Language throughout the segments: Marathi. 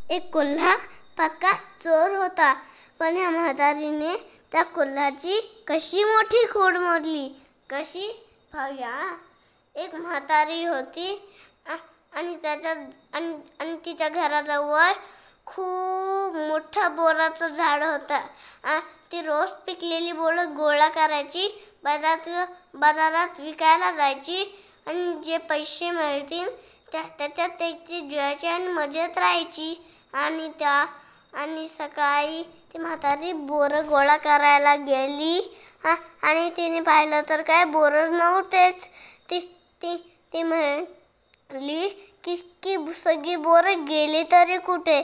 एक कोल्हा पक्का चोर होता, पण या म्हातारीने त्या कोल्ह्याची कशी मोठी खोड मोडली. कशी पाहूया. एक म्हातारी होती आणि तिच्या घराजवळ खूप मोठं बोराचं झाड होतं. ती रोज पिकलेली बोरं गोळा करायची, बाजारात विकायला जायची आणि जे पैसे मिळतील त्याच्यात ती जेवायची आणि मजेत राहायची. आणि सकाळी ती म्हातारी बोरं गोळा करायला गेली आणि तिने पाहिलं तर काय बोरं नव्हतेच. ती म्हणली की सगळी बोरं गेली तरी कुठे.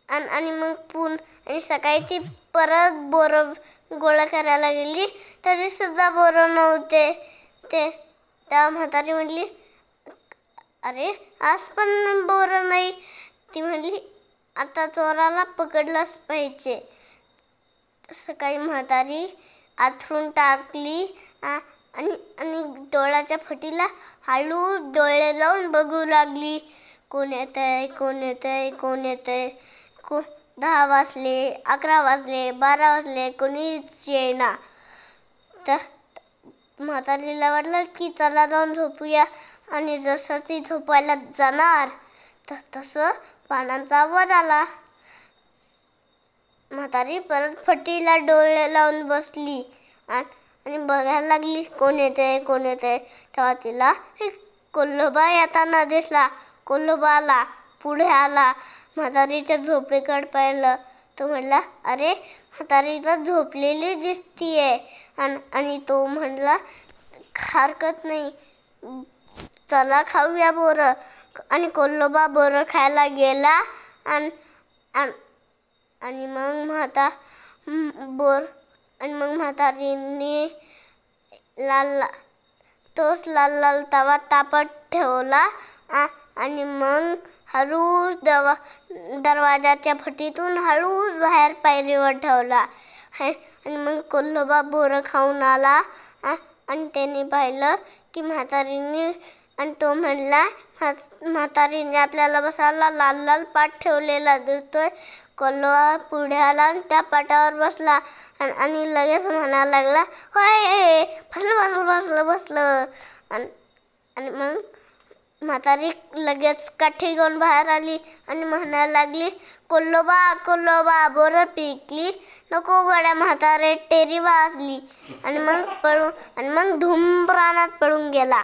आणि सकाळी ती परत बोरं गोळा करायला गेली तरी सुद्धा बोरं नव्हते. त्या म्हातारी म्हणली, अरे आज पण बोरं नाही. ती म्हणली, आता चोराला पकडलंच पाहिजे. सकाळी म्हातारी आथरून टाकली आणि डोळ्याच्या फटीला हळूच डोळे लावून बघू लागली. कोण येतंय, कोण येतंय, कोण येतंय. 10 वाजले, 11 वाजले, 12 वाजले, कोणीच येईना. तर म्हातारीला वाटलं की चला जाऊन झोपूया. आणि जसं ती झोपायला जाणार तसं पानांचा आवाज आला. म्हातारी परत फटीला डोळे लावून बसली आणि बघायला लागली कोण येतंय, कोण येतंय. तेव्हा तिला कोल्होबा येताना दिसला. कोल्होबा आला, पुढे आला. म्हातारीच्या झोपडीकडे पाहिलं. तो म्हणला, अरे म्हातारी तर झोपलेली दिसतीये. आणि तो म्हणला, हरकत नाही, चला खाऊया बोरं. आणि कोल्होबा बोरं खायला गेला आणि मग म्हातारीने तोच लाल तवा तापत ठेवला आणि मग हळूच दरवाजाच्या फटीतून हळूच बाहेर पायरीवर ठेवला. आणि मग कोल्होबा बोरं खाऊन आला आणि त्याने पाहिलं की म्हातारीने. आणि तो म्हणला, म्हातारीने आपल्याला बसायला लाल पाट ठेवलेला दिसतोय. कोल्होबा पुढे आला आणि त्या पाटावर बसला आणि लगेच म्हणायला लागला, होय बसलं. आणि मग म्हातारी लगेच काठी घेऊन बाहेर आली आणि म्हणायला लागली, कोल्होबा बोरं पिकली. नको गड्या म्हातारे, टेरी वाजली. आणि मग धूम प्राणात पळून गेला.